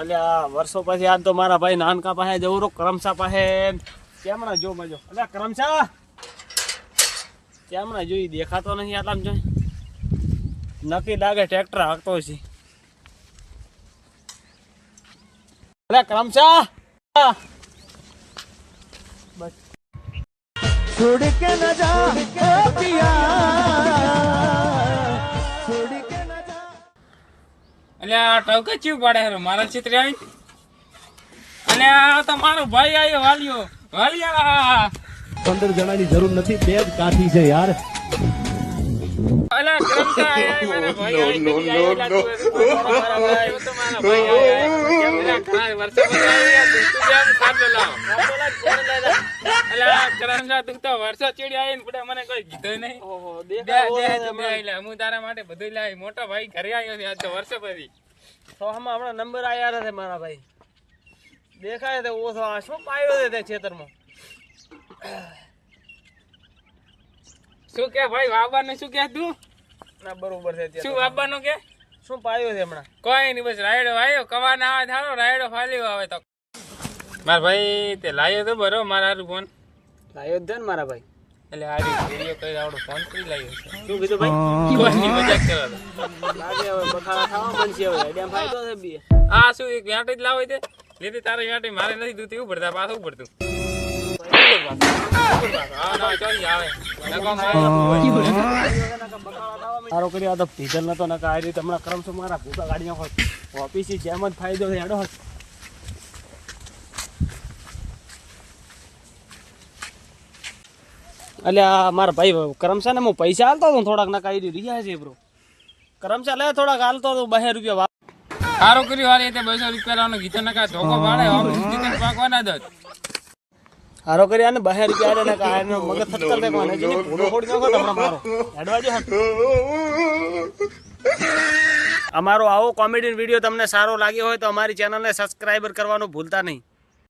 અલ્યા વર્ષો પછી આજ તો મારા ભાઈ નાનકા પાસે જવું રો કરમસા પાસે કેમણા જો મજો અલ્યા કરમસા કેમણા જોઈ દેખાતો નહીં આટલામ જોઈ નક્કી લાગે ટ્રેક્ટર હાંકતો છે અલ્યા કરમસા બસ छोड़ के न जा छोड़ के न जा અલ્યા ટવકા ચીવ પાડે હરો મારા ચિત્ર આવી અલ્યા તો મારો ભાઈ આવ્યો વાલિયા 15 જણાની જરૂર નથી, 2 જ કાઠી છે યાર. અલ્યા કરમસા આયા મારા ભાઈ આયા નો મારા ભાઈ તો મારા ભાઈ આયા કેમ ના વર્ષો પછી આયા તું જેમ ખાડો લાવ અલ્યા કરમસા તું તો વર્ષો ચીડી આવીને પડે મને કોઈ કીધું નહીં. ઓહો દે હું તારા માટે બધું લાવી મોટા ભાઈ ઘરે આવ્યો છે આજ તો વર્ષો પછી તો હમણાં નંબર આયા છે મારા ભાઈ દેખાય છે ઓછો આ શું પાયો છે તે ખેતરમાં શું કે ભાઈ વાવવાનું શું કે તું ના બરોબર છે શું વાવવાનું કે શું પાયો છે હમણાં કોઈ નહીં બસ રાયડો આવ્યો કવા ના આવે થારો રાયડો ફાલ્યો આવે તો મારા ભાઈ તે લાવ્યો તો બરો મારા હારું ફોન લાયો જ ને મારા ભાઈ એટલે હારી વિડીયો કરી આવડો ફોન કરી લાવ્યો છે શું કીધું ભાઈ કોઈની મજાક કરો લાગે હવે બખાડા ખાવા મનશે હવે આઈડિયા ફાયદો છે બી આ શું એક વ્યાટી જ લાવો તે લીધી તારી વ્યાટી મારે નથી દૂધ એવું પડતા પાછું પડતું હા ના ચોરી આવે સારો કરી આ તો પીધલ નતો નકા આ રીતે હમણાં કરમસો મારા ભૂકા ગાડીમાં હોત ઓફિસી જેમ જ ફાયદો છે હેડો હોત અલ્યા મારા ભાઈ કરમસા ને હું પૈસા હાલતો હતો થોડાક નકા આવી રહ્યા છે બ્રો કરમસા લે થોડાક હાલતો હતો 2 રૂપિયા સારું કર્યું હારે તે 200 રૂપિયા ગીતો નકા ધોકો પાડે ઓફિસ પાકવાના દત હારો કરી આને 2 રૂપિયા આલે નકા આને મગજ થટકલ દે કોને જેની ફોટો ફોડી નાખો તમને મારો હેડવા જો અમારો આવો કોમેડી વિડીયો તમને સારો લાગ્યો હોય તો અમારી ચેનલને સબસ્ક્રાઇબર કરવાનું ભૂલતા નહીં.